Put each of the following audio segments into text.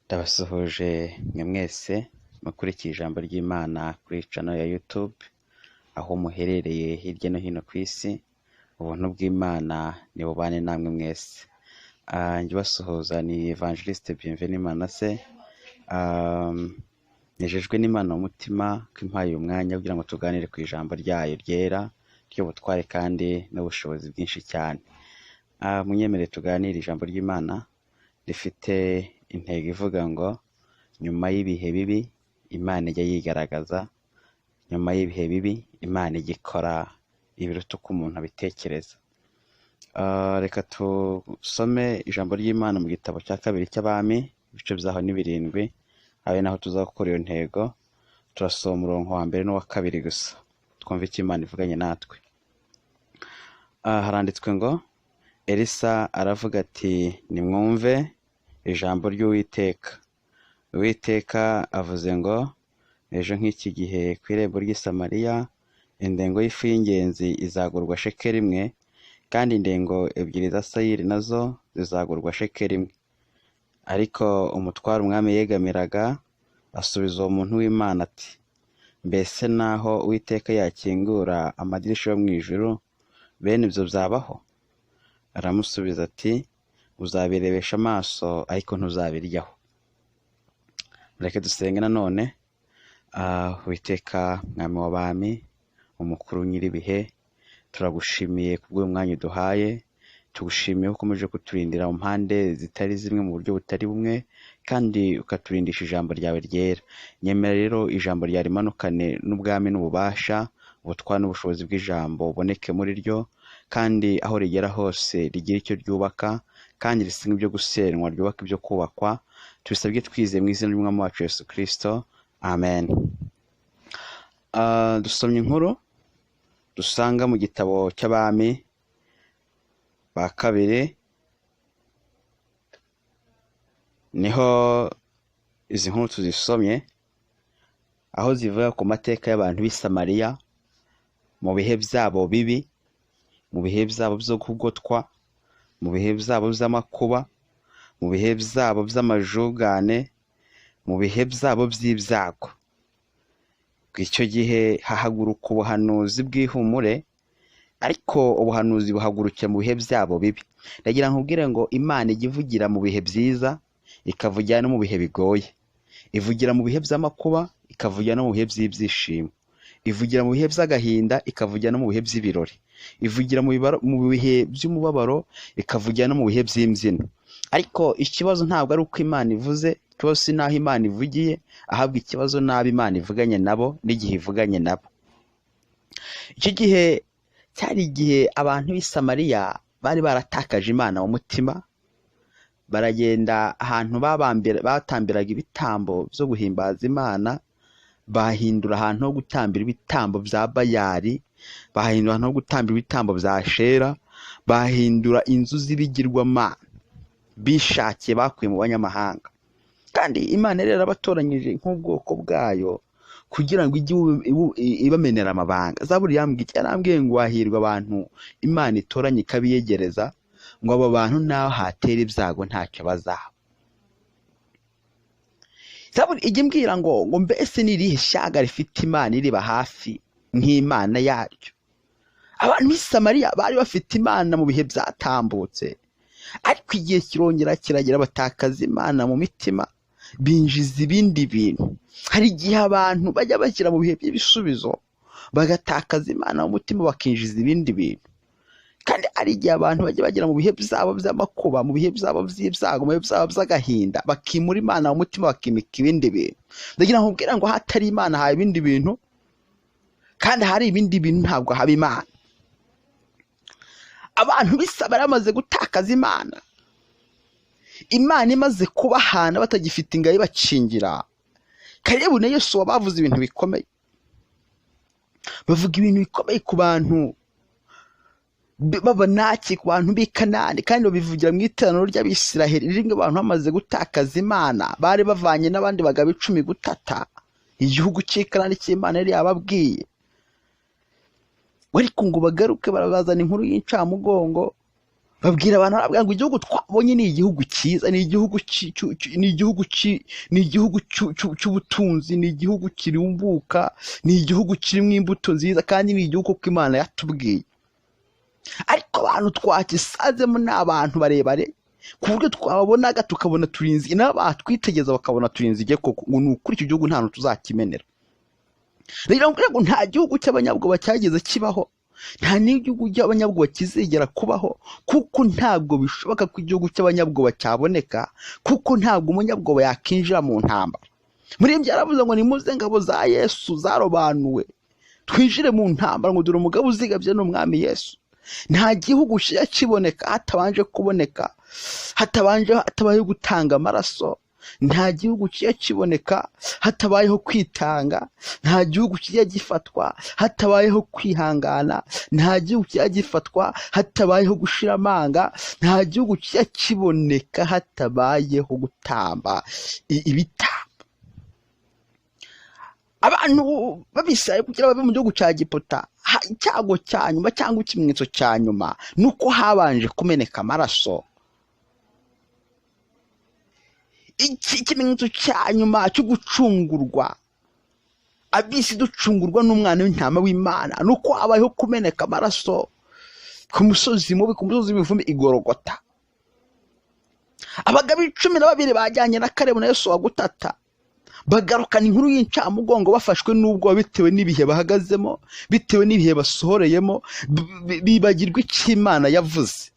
Ndabasuhuje mwe mwese mukurikiye ijambo ry'Imana kuri channel ya YouTube, aho muherereye hirya no hino ku isi. Ubuntu bw'Imana nibubane namwe mwese. Njye basuhuza ni Evangeliste Bienvenu Manase. Nejejwe n'Imana mu mutima ko impaye umwanya kugira ngo tuganire ku ijambo ryayo ryera ry'ubutware kandi n'ubushobozi bwinshi cyane. Munyemerere tuganire ijambo ry'Imana rifite intego ivuga ngo nyuma y'ibihe bibi Imana ijya yigaragaza, nyuma y'ibihe bibi Imana igikora ibiruta uko umuntu abitekereza. Reka tusome ijambo ry'Imana mu gitabo cya kabiri cy'Abami, ibice byaho ni 7, abe naho tuzakora iyo ntego. Turasoma umurongo wa mbere n'uwa kabiri gusa, twumve icyo Imana ivuganye natwe. Haranditswe ngo Elisa aravuga ati nimwumve ijambo ry'Uwiteka. Uwiteka avuze ngo ejo nk'iki gihe ku irembo ry'i Samariya indengo y'ifu y'ingenzi izagurwa shekeli 1, kandi indengo 2 za sayiri nazo zizagurwa shekeli 1. Ariko umutware umwami yegamiraga asubiza uwo muntu w'Imana ati mbese naho Uwiteka yakingura amadirisha yo mu ijuru bene ibyo byabaho? Aramusubiza ati uzabirebesha amaso ariko ntuzabiryaho. Mureke dusenge nanone. Uwiteka mwami w'abami, umukuru nyir'ibihe, turagushimiye kubw'uyu mwanya uduhaye. Tugushimiye ko ukomeje kuturindira mu mpande zitari zimwe mu buryo butari bumwe, kandi ukaturindisha ijambo ryawe ryera. Nyemera rero ijambo rya rimanukane n'ubwami n'ububasha, ubutware n'ubushobozi bw'ijambo uboneke muri ryo, kandi aho rigera hose rigira icyo ryubaka, kandi risinga ibyo gusenywa ryubaka ibyo kubakwa. Tubisabye twizeye mu izina ry'Umwami wacu Yesu Kristo, amen. Dusomye inkuru dusanga mu gitabo cy'Abami ba kabiri, niho izi nkuru tuzisomye, aho zivuga ku mateka y'abantu b'i Samariya mu bihe byabo bibi, mu bihe byabo byo kugotwa, mu bihe byabo by'amakuba, mu bihe byabo by'amajugane, mu bihe byabo by'ibyago. Icyo gihe hahaguruka ubuhanuzi bw'ihumure, ariko ubuhanuzi buhagurukira mu bihe byabo bibi. Ndagira nkubwire ngo Imana ijya ivugira mu bihe byiza, ikavugira no mu bihe bigoye. Ivugira mu bihe by'amakuba, ikavugira no mu bihe by'ibyishimo. Ivugira mu bihe by'agahinda, ikavugira no mu bihe by'ibirori. Ivugira mu bihe by'umubabaro, ikavugira no mu bihe by'imbyino. Ariko ikibazo ntabwo ari uko Imana ivuze, ikibazo si n'aho Imana ivugiye, ahabwa ikibazo n'abo Imana ivuganye nabo n'igihe ivuganye nabo. Icyo gihe cyari igihe abantu b'i Samariya bari baratakaje Imana mu mutima, baragenda ahantu batambiraga ibitambo byo guhimbaza Imana, bahindura ahantu ho gutambira ibitambo bya Bayali, bahindura ahantu ho gutambira ibitambo bya Ashera, bahindura inzu z'ibigirwamana bishakiye bakuye mu banyamahanga. Kandi Imana rero yarabatoranyije nk'ubwoko bwayo kugira ngo ijye ibamenera amabanga. Zaburi yarambwiye ngo hahirwa abantu Imana itoranya ikabiyegereza, ngo abo bantu naho hatera ibyago ntacyo bazaba. Zaburi ijya imbwira ngo mbese ni irihe shyanga rifite Imana iriba hafi nk'Imana yaryo? Abantu b'i Samariya bari bafite Imana mu bihe byatambutse, ariko igihe kirongera kiragera batakaza Imana mu mitima, binjiza ibindi bintu. Hari igihe abantu bajya bashyira mu bihe by'ibisubizo bagatakaza Imana mu mutima, bakinjiza ibindi bintu. Kandi ari igihe abantu bajya bagera mu bihe byabo by'amakuba, mu bihe byabo by'ibyago, mu bihe byabo by'agahinda, bakimura Imana mu mutima, bakimika ibindi bintu. Ndagira ngo nkubwire ngo hatari Imana haba ibindi bintu, kandi hari ibindi bintu ntabwo haba Imana. Abantu b'Isaba baramaze gutakaza Imana, Imana imaze kubahana batagifite ingayi bacingira. Kalebu na Yesu bavuze ibintu bikomeye, bavuga ibintu bikomeye ku bantu b'Abanaki, ku bantu b'i Kanani, kandi babivugira mu iteraniro ry'Abisiraheli ririmo abantu bamaze gutakaza Imana, bari bavanye n'abandi bagabo 10 gutata igihugu cy'i Kanani cy'Imana yari yababwiye. Ariko ngo bagaruke barabazana inkuru y'incamugongo, babwira abantu barabwira ngo igihugu twabonye ni igihugu cyiza, ni igihugu cy'ubutunzi, ni igihugu kirumbuka, ni igihugu kirimo imbuto nziza, kandi ni igihugu ko Imana yatubwiye. Ariko abantu twakisazemo ni abantu barebare ku buryo twababonaga tukabona turinzi, n'abatwitegereza bakabona turinzi igihe koko ngo ni ukuri icyo gihugu nta hantu tuzakimenera. Rero ngo nta gihugu cy'abanyabwoba cyageze kibaho, nta n'igihugu cy'abanyabwoba kizigera kubaho, kuko ntabwo bishoboka ko igihugu cy'abanyabwoba cyaboneka, kuko ntabwo umunyabwoba yakinjira mu ntambara. Muri ibyo yaravuze ngo nimuze ngabo za Yesu zarobanuwe twinjire mu ntambara, ngo dore umugabo uzigabye ni umwami Yesu. Nta gihugu kijya kiboneka hatabanje kuboneka, hatabayeho gutanga amaraso. Nta gihugu kijya kiboneka hatabayeho kwitanga. Nta gihugu kijya gifatwa hatabayeho kwihangana. Nta gihugu kijya gifatwa hatabayeho gushira amanga. Nta gihugu kijya kiboneka hatabayeho gutamba ibitambo. Abantu babisaye kugira babe mu gihugu cya Giputa, icyago cya nyuma cyangwa ikimenyetso cya nyuma nuko habanje kumeneka amaraso. Ikimenyetso cya nyuma cyo gucungurwa, abisi ducungurwa n'umwana w'intama w'Imana, nuko habayeho kumeneka amaraso ku musozi mubi, ku musozi w'imivume Igorogota. Abagabo 12 bajyanye na Kalebu na Yesu wa gutata bagarukana inkuru y'incamugongo bafashwe n'ubwo bitewe n'ibihe bahagazemo, bitewe n'ibihe basohoreyemo, bibagirwa icyo Imana yavuze,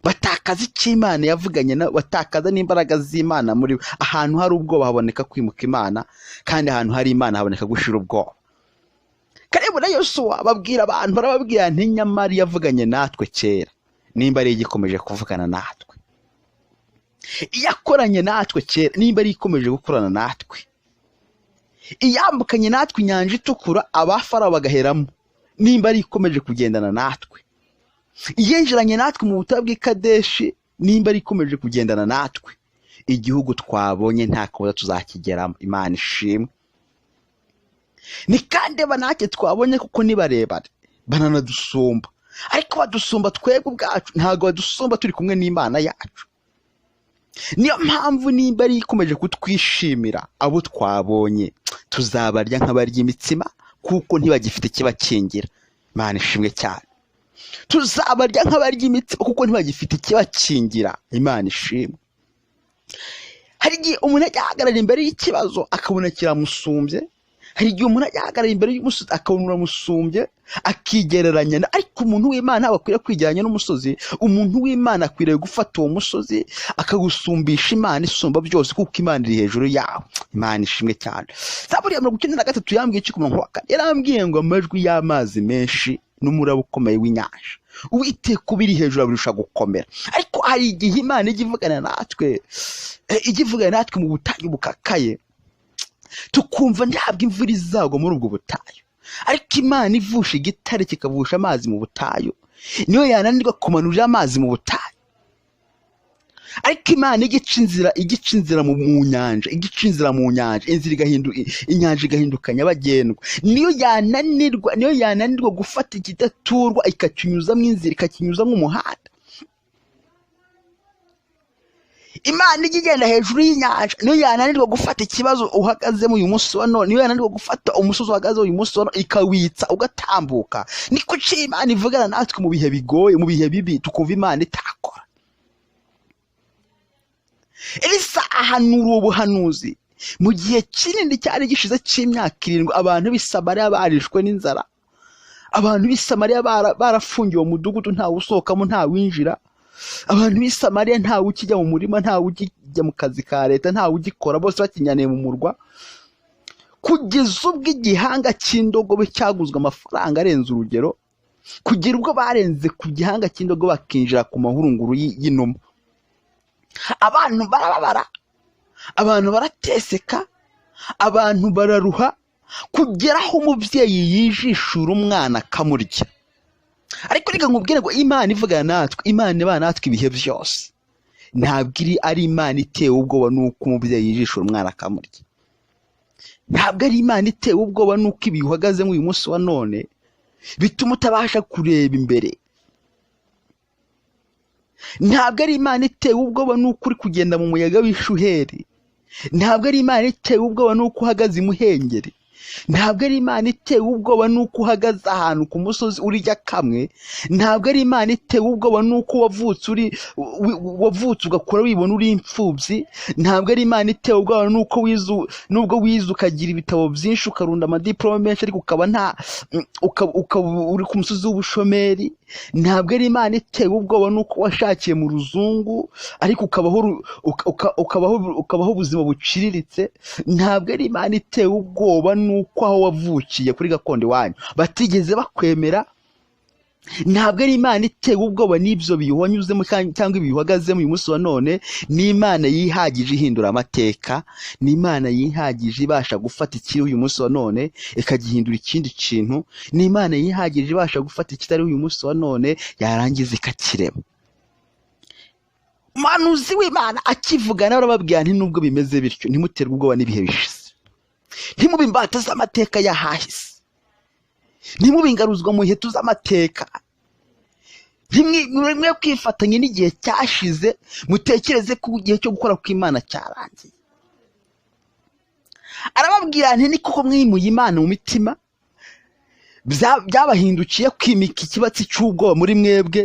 batakaza icyo Imana yavuganye na, batakaza n'imbaraga z'Imana. Muri ahantu hari ubwoba haboneka kwimuka Imana, kandi ahantu hari Imana haboneka gushira ubwoba. Kalebu na Yosuwa babwira abantu, barababwira nti nyamara yavuganye natwe kera, nimba ari igikomeje kuvugana natwe. Iyakoranye natwe kera, nimba ari ikomeje gukorana natwe. Iyambukanye natwe inyanja itukura, abafara bagaheramo, nimba ari ikomeje kugendana natwe. Iyenjeranye natwe mu butayu bw'i Kadeshi, nimba ari ikomeje kugendana natwe. Igihugu twabonye nta kabuza tuzakigeramo. Imana ishimwe. Ni kandi banake twabonye kuko ni barebare, bananadusumba, ariko badusumba twebwe ubwacu, ntabwo badusumba turi kumwe n'Imana yacu. Niyo mpamvu nimba ari ikomeje kutwishimira abo twabonye, tuzabarya nk'abarya imitsima, kuko ntibagifite ikibakingira. Imana ishimwe cyane. Tuzabarya nk'abarya imitsima kuko ntibagifite ikibakingira. Imana ishimwe. Hari igihe umuntu ahagarara imbere y'ikibazo akabona kiramusumbye, hari igihe umuntu ahagarara imbere y'umusozi akabona uramusumbye akigereranya, ariko umuntu w'Imana ntabwo akwiriye kwigereranya n'umusozi. Umuntu w'Imana akwiriye gufata uwo musozi akagusumbisha Imana isumba byose, kuko Imana iri hejuru yawo. Imana ishimwe cyane. Zaburi ya 93 yambwiye iki ku murongo wa 4, yarambwiye ngo amajwi y'amazi menshi n'umuraba ukomeye w'inyanja, Uwiteka ubiri hejuru abirusha gukomera. Ariko hari igihe Imana ivugana natwe mu butayu bukakaye, tukumva ntabwo imvura izagwa muri ubwo butayu. Ariko Imana ivusha igitare kikavusha amazi mu butayu, niyo yananirwa kumanurira amazi mu butayu. Ariko Imana igica inzira mu nyanja, inyanja igahinduka nyabagendwa. Niyo yananirwa gufata ikidaturwa ikakinyuzamo inzira, ikakinyuzamo umuhanda. Imana igenda hejuru y'inyanja, niyo yananirwa gufata ikibazo uhagazemo uyu munsi wa none, niyo yananirwa gufata umusozi uhagaze uyu munsi wa none ikawitsa ugatambuka. Niko Imana ivugana natwe mu bihe bigoye, mu bihe bibi, tukumva Imana itakora. Elisa ahanura ubuhanuzi mu gihe kinini cyari gishize cy'imyaka 7, abantu b'i Samariya barishwe n'inzara. Abantu b'i Samariya barafungiwe mu mudugudu, ntawe usohokamo, ntawe winjira. Abantu b'i Samariya ntawe ukijya mu murima, ntawe ujya mu kazi ka leta, ntawe ugikora, bose bakinyaniye mu murwa. Kugeza ubwo igihanga cy'indogobe cyaguzwe amafaranga arenze urugero, kugira ubwo barenze ku gihanga cy'indogobe bakinjira ku mahurunguru y'inuma. Abantu barababara, abantu barateseka, abantu bararuha, kugeraho umubyeyi yijishura umwana akamurya. Ariko reka nkubwire ngo Imana ivugana natwe, Imana ibana natwe ibihe byose. Ntabwo ari Imana itewe ubwoba nuko umubyeyi yijishura umwana akamurya. Ntabwo ari Imana itewe ubwoba nuko ibi uhagazemo uyu munsi wa none bituma utabasha kureba imbere. ntabwo ari Imana itewe ubwoba n'uko uri kugenda mu muyaga w'ishuheri, ntabwo ari Imana itewe ubwoba n'uko uhagaze imuhengeri, ntabwo ari Imana itewe ubwoba n'uko uhagaze ahantu ku musozi urya kamwe, ntabwo ari Imana itewe ubwoba n'uko wavutse ugakura wibona uri imfubyi, ntabwo ari Imana itewe ubwoba n'ubwo wize ukagira ibitabo byinshi ukarunda amadiplome menshi ariko ukaba uri ku musozi w'ubushomeri, ntabwo ari Imana itewe ubwoba n'uko washakiye mu ruzungu ariko ukabaho ubuzima buciriritse, ntabwo ari Imana itewe ubwoba n'uko aho wavukiye kuri gakondo iwanyu batigeze bakwemera, ntabwo ari Imana itewe ubwoba n'ibyo biwanyuzemo cyangwa ibiwahagazemo uyu munsi wa none. Ni Imana yihagije ihindura amateka, ni Imana yihagije ibasha gufata ikiri uyu munsi wa none ikagihindura ikindi kintu, ni Imana yihagije ibasha gufata ikitari uyu munsi wa none yarangiza ikakirema. Umuhanuzi w'Imana akivugana arababwira nti nubwo bimeze bityo ntimuterwe ubwoba n'ibihe bishize, ntimube imbata z'amateka yahahise, ntimube ingaruzwa mu bihe z'amateka, ntimwe kwifatanya n'igihe cyashize mutekereze ko igihe cyo gukora kw'Imana cyarangiye. Arababwira nti ni koko mwimuye Imana mu mitima, byabahindukiye kwimika ikibatsi cy'ubwoba muri mwebwe,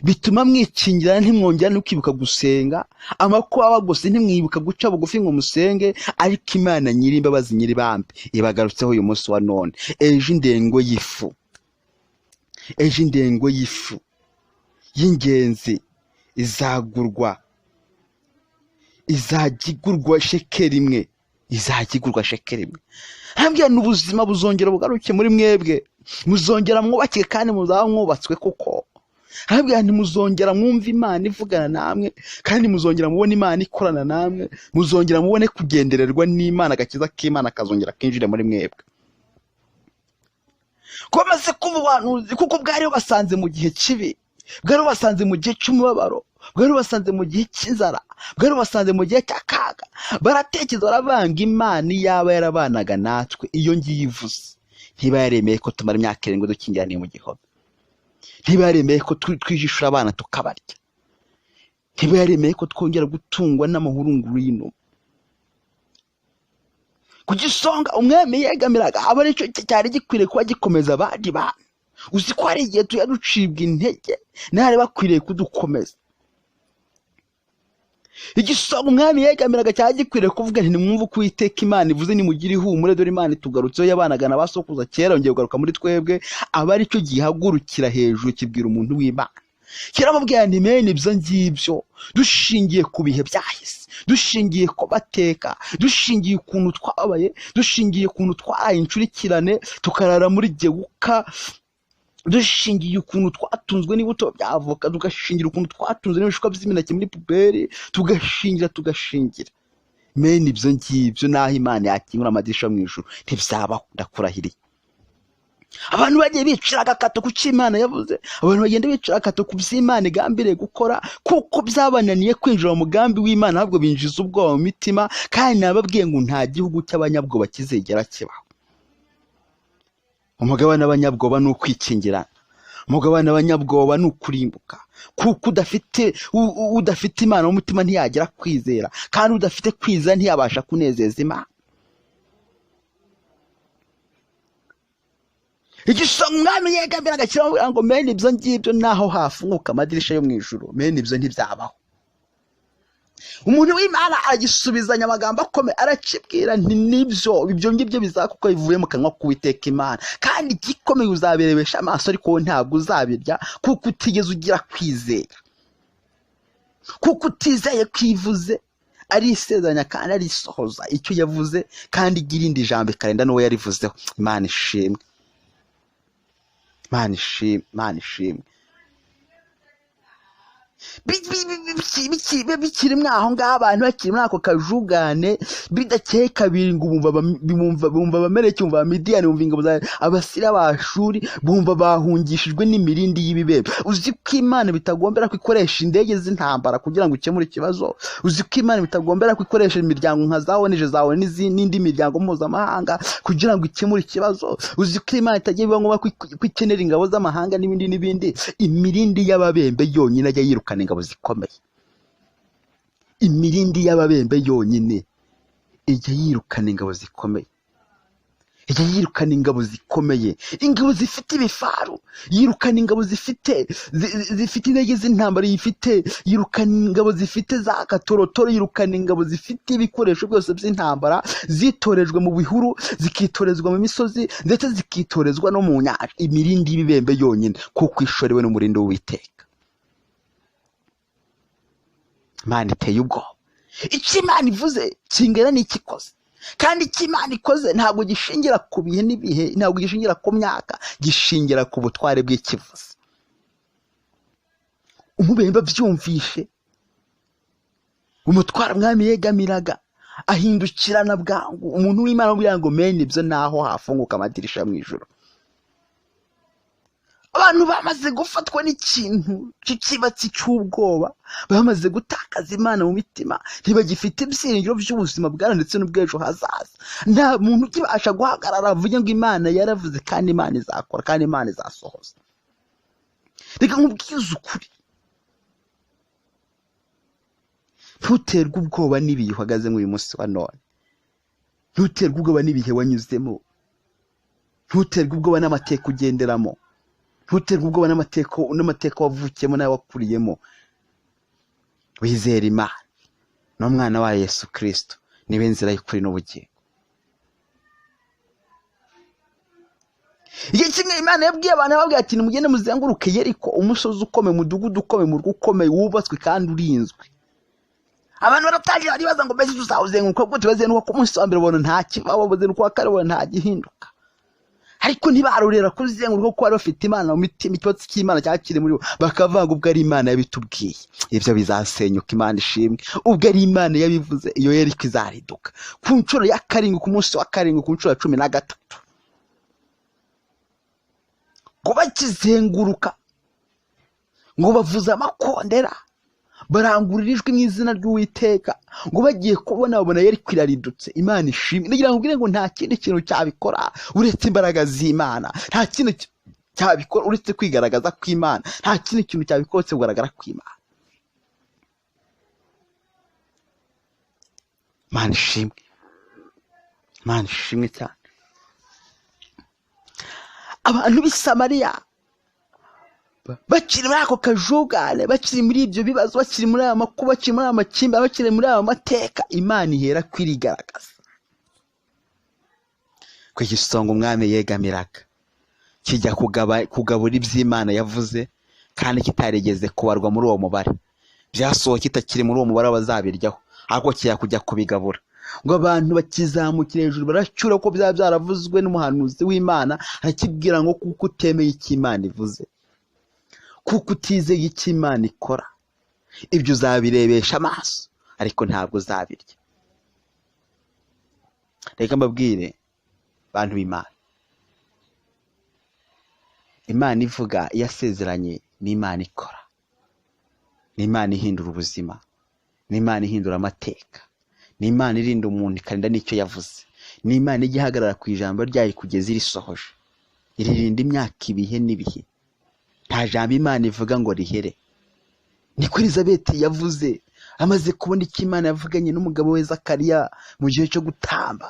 bituma mwikingirana ntimwongera no kwibuka gusenga, amakuba abagose ntimwibuka guca bugufi ngo musenge, ariko Imana nyir'imbabazi nyir'ibambe ibagarutseho uyu munsi wa none. Ejo indengo y'ifu y'ingenzi izagurwa shekeri imwe, hambya n'ubuzima buzongera bugaruke muri mwebwe, muzongera mwubakike kandi muzaba mwubatswe koko. Hambya ntimuzongera mwumva Imana ivugana namwe kandi muzongera mubona Imana ikorana namwe, muzongera mubone kugendererwa n'Imana, agakiza k'Imana kazongera kinjire muri mwebwe. Komeze kuba ubuhanuzi kuko bwari basanze mu gihe kibi, bwari basanze mu gihe cy'umubabaro, bwari basanze mu gihe cy'inzara, bwari basanze mu gihe cy'akaga. Baratekereza barabanga Imana iyaba yarabanaga natwe iyo ngiye ivuze, ntiba yaremeye ko tumara imyaka 7 dukingiraniye mu gihome, ntiba yaremeye ko twijishura abana tukabarya, ntiba yaremeye ko twongera gutungwa n'amahurunguru y'inuma. Ku gisonga umwami yegamiraga aba aricyo cyari gikwiriye kuba gikomeza abandi bantu. Uzi ko hari igihe tuya ducibwa intege ntari bakwiriye kudukomeza. Igisonga umwami yegamiraga cyari gikwiriye kuvuga nti nimwumve uko Uwiteka Imana ivuze, nimugire ihumure, dore Imana itugarutseho yabanaga na basokuruza kera yongeye kugaruka muri twebwe. Aba aricyo gihagurukira hejuru kibwira umuntu w'Imana, kiramubwira nti mene ibyo ngibyo dushingiye ku bihe byahise, dushingiye ku mateka, dushingiye ukuntu twabaye, dushingiye ukuntu twaraye incurikirane tukarara muri Gewuka, dushingiye ukuntu twatunzwe n'ibuto byavoka, tugashingira ukuntu twatunzwe n'ibishwa by'imineke muri puberi, tugashingira. Mene ibyo ngibyo naho Imana yakingura amadirisha mu ijuru ntibyabaho, ndakurahiriye. Abantu bagiye bicira agakato ku cy'Imana yavuze, abantu bagenda bicira agakato ku by'Imana igambiriye gukora, kuko byabananiye kwinjira mu mugambi w'Imana, ahubwo binjiza ubwoba mu mitima. Kandi nababwiye ngo nta gihugu cy'abanyabwoba kizegera kibaho. Umugabane w'abanyabwoba ni ukwikingirana, umugabane w'abanyabwoba ni ukurimbuka, kuko udafite Imana mu mutima ntiyagira kwizera, kandi udafite kwizera ntiyabasha kunezeza Imana. Igisonga umwami yegamiraga kiramubwira ngo mene ibyo ngibyo naho hafunguka amadirisha yo mu ijuru, mene ibyo ntibyabaho. Umuntu w'Imana aragisubizanya amagambo akomeye, arakibwira nti nibyo ibyo ngibyo bizakuko bivuye mu kanwa k'Uwiteka Imana, kandi gikomeye uzabirebesha amaso ariko wowe ntabwo uzabirya, kuko utigeze ugira kwizera, kuko utizeye kwivuze ari isezeranya kandi ari isohoza icyo yavuze, kandi igira irindi jambo ikarenda n'uwo yarivuzeho. Imana ishimwe, Imana ishimwe, Imana ishimwe. bikiri mwaho ngaho abantu bakiri muri ako kajugane, bidakeye kabiri ngo bumva abameleki, bumva abamidiyani, bumva ingabo za abasiriya b'Ashuri, bumva bahungishijwe n'imirindi y'ibibembe. Uzi ko Imana bitagombera ko ikoresha indege z'intambara kugira ngo ikemure ikibazo? Uzi ko Imana bitagombera ko ikoresha imiryango nka za ONG n'indi miryango mpuzamahanga kugira ngo ikemure ikibazo? Uzi ko Imana itagiye biba ngombwa ko ikenera ingabo z'amahanga n'ibindi? Imirindi y'ababembe yonyine ajya yiruka yirukana ingabo zikomeye. Imirindi y'ababembe yonyine ijya yirukana ingabo zikomeye, ijya yirukana ingabo zikomeye, ingabo zifite ibifaru, yirukana ingabo zifite intege z'intambara, yirukana ingabo zifite za katorotoro, yirukana ingabo zifite ibikoresho byose by'intambara, zitorejwe mu bihuru, zikitorezwa mu misozi, ndetse zikitorezwa no mu nyanja. Imirindi y'ibibembe yonyine, kuko ishorewe n'umurindi w'Uwiteka. Imana iteye ubwoba. Icyo Imana ivuze kingana n'icyo ikoze, kandi icyo Imana ikoze ntabwo gishingira ku bihe n'ibihe, ntabwo gishingira ku myaka, gishingira ku butware bw'ikivuze. Umubembe byumvishe, umutwara mwami yegamiraga ahindukirana bwangu, umuntu w'Imana kugira ngo menye ibyo naho hafunguka amadirisha mu ijuru. Abantu bamaze gufatwa n'ikintu cy'ikibatsi cy'ubwoba, bamaze gutakaza Imana mu mitima, ntibagifite ibyiringiro by'ubuzima bwabo ndetse n'ubw'ejo hazaza. Nta muntu ukibasha guhagarara avuge ngo Imana yaravuze kandi Imana izakora kandi Imana izasohoza. Reka nkubwize ukuri, ntuterwe ubwoba n'ibihe uhagazemo uyu munsi wa none, ntuterwe ubwoba n'ibihe wanyuzemo, ntuterwe ubwoba n'amateka ugenderamo, ntuterwe ubwoba n'amateka wavukiyemo nawe wakuriyemo. Wizere Imana n'umwana wa Yesu Kristo, niwe nzira y'ukuri n'ubugingo. Igihe kimwe Imana yabwiye abantu, yababwiye ati nimugende muzenguruke Yeriko, umusozi ukomeye, umudugudu ukomeye, umurwa ukomeye, wubatswe kandi urinzwe. Abantu baratangira baribaza ngo mbese tuzawuzenguruka gute? Bazenguruka ku munsi wa mbere babona nta kibaho, bazenguruka wa kabiri babona nta gihinduka. Ariko ntibarurera kuzenguruka kuko bari bafite Imana mu mitima, ikibatsi cy'Imana cyakiri muri bo, bakavuga ubwo ari Imana yabitubwiye ibyo bizasenyuka. Imana ishimwe, ubwo ari Imana yabivuze iyo Yeriko izariduka. Ku nshuro ya karindwi, ku munsi wa karindwi, ku nshuro ya 13 ngo bakizenguruka, ngo bavuza amakondera, barangurira ijwi mu izina ry'Uwiteka, ngo bagiye kubona babona Yeriko iraridutse. Imana ishimwe. Ndagira ngo ubwire ngo nta kindi kintu cyabikora uretse imbaraga z'Imana, nta kintu cyabikora uretse kwigaragaza kw'Imana, nta kindi kintu cyabikora uretse kugaragara kw'Imana. Imana ishimwe, Imana ishimwe cyane. Abantu b'i Samariya bakiri muri ako kajugane, bakiri muri ibyo bibazo, bakiri muri aya makuba, bakiri muri aya makimbirane, bakiri muri aya mateka, Imana ihera kwirigaragaza. Ku gisonga umwami yegamiraga kijya kugabura iby'Imana yavuze, kandi kitarigeze kubarwa muri uwo mubare, byasohoye kitakiri muri uwo mubare bazabiryaho, ahubwo kijya kujya kubigabura. Ngo abantu bakizamukira hejuru baracyura ko byaba byaravuzwe n'umuhanuzi w'Imana, arakibwira ngo kuko utemeye icyo Imana ivuze, kuko utizeye icyo Imana ikora, ibyo uzabirebesha amaso ariko ntabwo uzabirya. Reka mbabwire bantu b'Imana, Imana ivuga, yasezeranye n'Imana ikora, n'Imana ihindura ubuzima, n'Imana ihindura amateka, n'Imana irinda umuntu ikarinda n'icyo yavuze, n'Imana ijya ihagarara ku ijambo ryayo kugeza irisohoje, iririnda imyaka, ibihe n'ibihe. Nta jambo Imana ivuga ngo rihere. Niko Elizabeti yavuze amaze kubona icyo Imana yavuganye n'umugabo we Zakariya mu gihe cyo gutamba.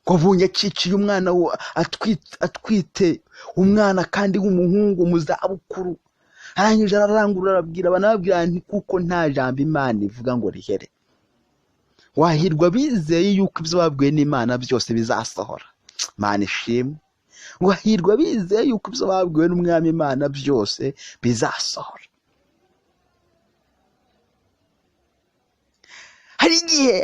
Wabonye aciciye umwana atwite umwana kandi w'umuhungu mu zabukuru, arangije ararangurura arabwira abantu, ababwira nti kuko nta jambo Imana ivuga ngo rihere. Wahirwa bizeye yuko ibyo babwiwe n'Imana byose bizasohora. Imana ishimwe. Wahirwa bizeye yuko ibyo babwiwe n'umwami Imana byose bizasohora. Hari igihe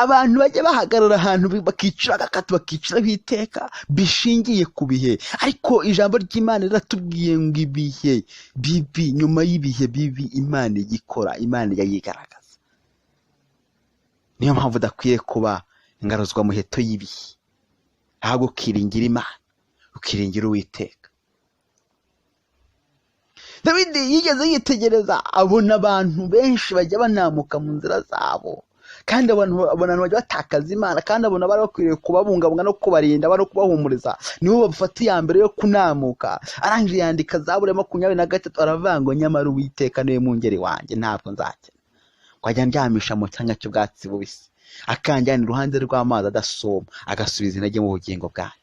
abantu bajya bahagarara ahantu bakicira agakatu, bakicira iteka bishingiye ku bihe, ariko ijambo ry'Imana riratubwiye ngo ibihe bibi, nyuma y'ibihe bibi Imana igikora, Imana yayigaragaza. Niyo mpamvu udakwiye kuba ingaruzwa muheto y'ibihe, ahubwo ukiringira Imana, ukiringira Uwiteka. Dawidi yigeze yitegereza abona abantu benshi bajya banamuka mu nzira zabo, kandi abantu bajya batakaza Imana, kandi abantu bari bakwiriye kubabungabunga no kubarinda no kubahumuriza. Nibo bafata iya mbere yo kunamuka. Arangije yandika Zaburi 23 aravuga ngo nyamara Uwiteka niwe mungeri wanjye ntabwo nzakena. Kwajya ndyamisha mu cyanya cy'ubwatsi bubisi, akanjyana iruhande rw'amazi adasoma, agasubiza intege mu bugingo bwanjye.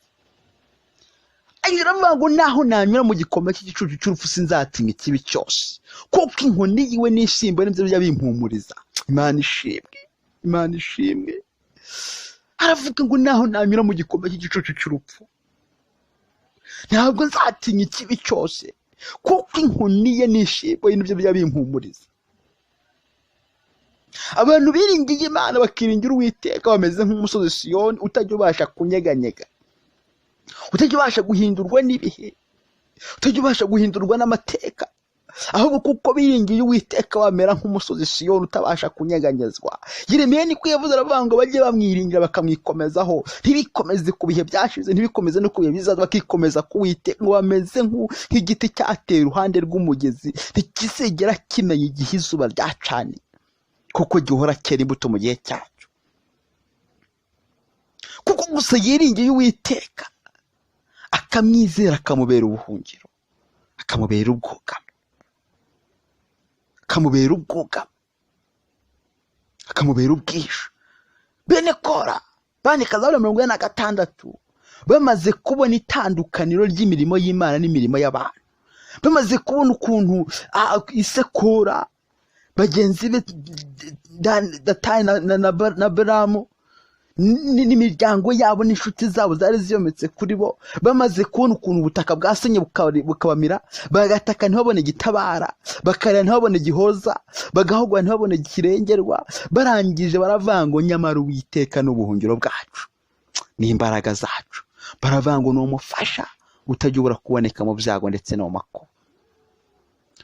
Aravuga ngo naho nanyura mu gikombe cy'igicucu cy'urupfu sinzatinya ikibi cyose, kuko inkoni yiwe n'ishimbo nibyo bijya bimpumuriza. Imana ishimwe, Imana ishimwe. Aravuga ngo naho nanyura mu gikombe cy'igicucu cy'urupfu ntabwo nzatinya ikibi cyose, kuko inkoni ye n'ishimbo nibyo bijya bimpumuriza. Abantu biringiye Imana bakiringira Uwiteka bameze nk'umusozi Siyoni utajya ubasha kunyeganyega, utajya ubasha guhindurwa n'ibihe, utajya ubasha guhindurwa n'amateka, ahubwo kuko biringiye Uwiteka bamera nk'umusozi Siyoni utabasha kunyeganyezwa. Yeremiya niko yavuze, aravuga ngo bajye bamwiringira bakamwikomezaho, ntibikomeze ku bihe byashize, ntibikomeze no ku bihe bizaza, bakikomeza ku Uwiteka ngo bameze nk'igiti cyateye iruhande rw'umugezi, ntikizigera kimenya igihe izuba ryacaniye, kuko gihora cyera imbuto mu gihe cyacu. Kuko gusa yiringiye Uwiteka akamwizera, akamubera ubuhungiro, akamubera ubwugamo, akamubera ubwugamo, akamubera ubwisho. Bene Kora bandika Zaburi 46 bamaze kubona itandukaniro ry'imirimo y'Imana n'imirimo y'abantu, bamaze kubona ukuntu Isekora bagenzi be Datani na Beramu n'imiryango yabo n'inshuti zabo zari ziyometse kuri bo, bamaze kubona ukuntu ubutaka bwasenye bukabamira, bagataka ntibabone gitabara, bakarira ntibabone gihoza, bagahogwa ntibabone kirengerwa. Barangije baravuga ngo nyamara Uwiteka n'ubuhungiro bwacu n'imbaraga zacu, baravuga ngo ni umufasha utajya ubura kuboneka mu byago ndetse no mu makuba.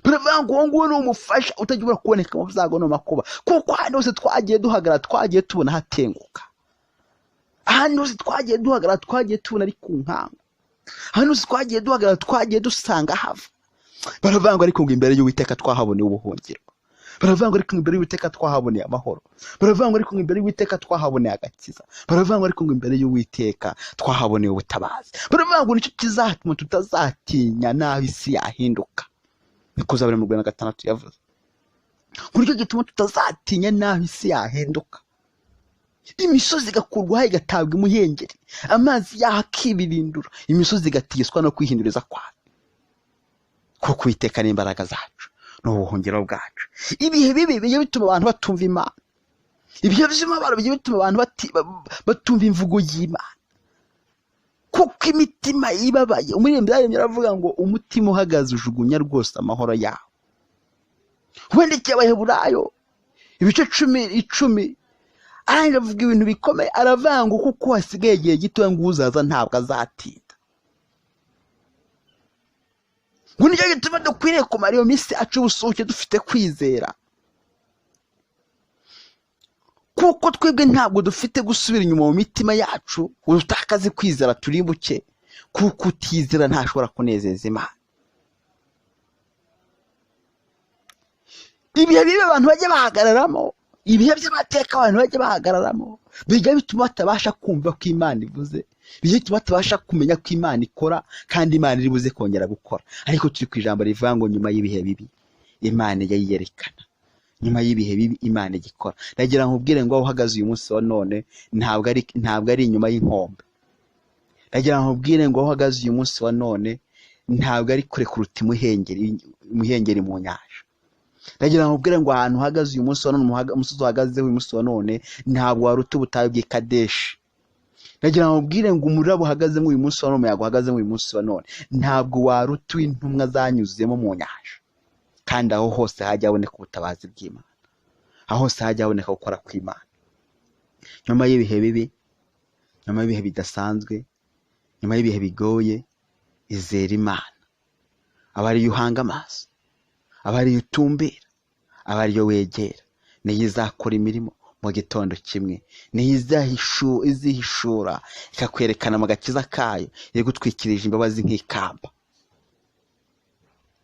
Baravuga ngo nguwo ni umufasha utajya ubura kuboneka mu byago no mu makuba, kuko hano hose twagiye duhagarara twagiye tubona hatenguka, ahantu hose twagiye duhagarara twagiye tubona ari ku nkango, ahantu hose twagiye duhagarara twagiye dusanga hava. Baravuga ngo ariko ngo imbere y'Uwiteka twahaboneye ubuhungiro, baravuga ngo ariko imbere y'Uwiteka twahaboneye amahoro, baravuga ngo ariko imbere y'Uwiteka twahaboneye agakiza, baravuga ngo ariko imbere y'Uwiteka twahaboneye ubutabazi. Baravuga ngo nicyo kizatuma tutazatinya naho isi yahinduka, niko Zaburi 46 yavuze. Nicyo gituma tutazatinya naho isi yahinduka, imisozi igakurwaho igatabwa imuhengeri, amazi yaho akibirindura, imisozi igatiswa no kwihinduriza kwayo, kuko Uwiteka n'imbaraga zacu n'ubuhungiro bwacu. Ibihe bibi bijye bituma abantu batumva Imana, ibihe by'umubabaro bijye bituma abantu batumva imvugo y'Imana, kuko imitima ibabaye. Umuririmbyi yaremye aravuga ngo umutima uhagaze ujugunya rwose amahoro yawo. Wendekeye Abaheburayo ibice 10 arangije avuga ibintu bikomeye, aravuga ngo kuko hasigaye igihe gito ngo uzaza ntabwo azatinda. Ngo nicyo gituma dukwiriye kumara iyo minsi acu ubusuke dufite kwizera, kuko twebwe ntabwo dufite gusubira inyuma mu mitima yacu utakaze kwizera turimbuke, kuko utizera ntashobora kunezeza Imana. Ibihe bibi abantu bajya bahagararamo, ibihe by'amateka abantu bajya bahagararamo, bijya bituma batabasha kumva ko Imana ivuze, bijya bituma batabasha kumenya ko Imana ikora, kandi Imana iri buze kongera gukora. Ariko turi ku ijambo rivuga ngo nyuma y'ibihe bibi Imana yayiyerekana, nyuma y'ibihe bibi Imana igikora. Ndagira nkubwire ngo aho uhagaze uyu munsi wa none ntabwo ari inyuma y'inkombe. Ndagira nkubwire ngo aho uhagaze uyu munsi wa none ntabwo ari kure kuruta imuhengeri mu nyanja. Ndagira nkubwire ngo ahantu uhagaze uyu munsi wa none, umusozi uhagazeho uyu munsi wa none ntabwo waruta ubutayu bw'i Kadeshi. Ndagira nkubwire ngo umuraba uhagazemo uyu munsi wa none, umuyaga uhagazemo uyu munsi wa none ntabwo waruta intumwa zanyuzemo mu nyanja. Kandi aho hose hajya haboneka ubutabazi bw'Imana, aho hose hajya haboneka gukora kw'Imana. Nyuma y'ibihe bibi, nyuma y'ibihe bidasanzwe, nyuma y'ibihe bigoye, izera Imana. Aba ariyo uhanga amaso, aba ariyo utumbira, aba ariyo wegera. Niyo izakora imirimo mu gitondo kimwe, niyo izihishura ikakwerekana mu gakiza kayo, igutwikirije imbabazi nk'ikamba,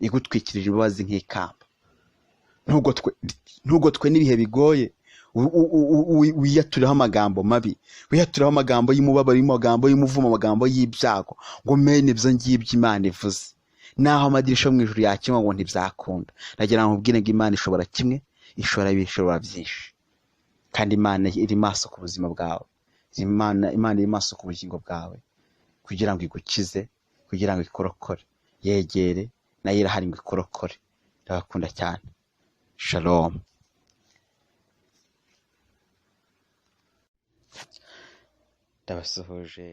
igutwikirije imbabazi nk'ikamba. Ntugotwe n'ibihe bigoye wiyaturiho amagambo mabi, wiyaturiho amagambo y'umubabaro, amagambo y'umuvumo, amagambo y'ibyago, ngo mene ibyo ngibyo Imana ivuze, naho amadirisha mu ijuru yakingwa ngo ntibyakunda. Ndagira ngo nkubwire ngo Imana ishobora kimwe, ishobora bibiri, ishobora byinshi, kandi Imana iri maso ku buzima bwawe, Imana iri maso ku bugingo bwawe, kugira ngo igukize, kugira ngo ikorokore. Yegere, nayo irahari ngo ikorokore. Ndabakunda cyane. Shalom. Ndabasuhuje.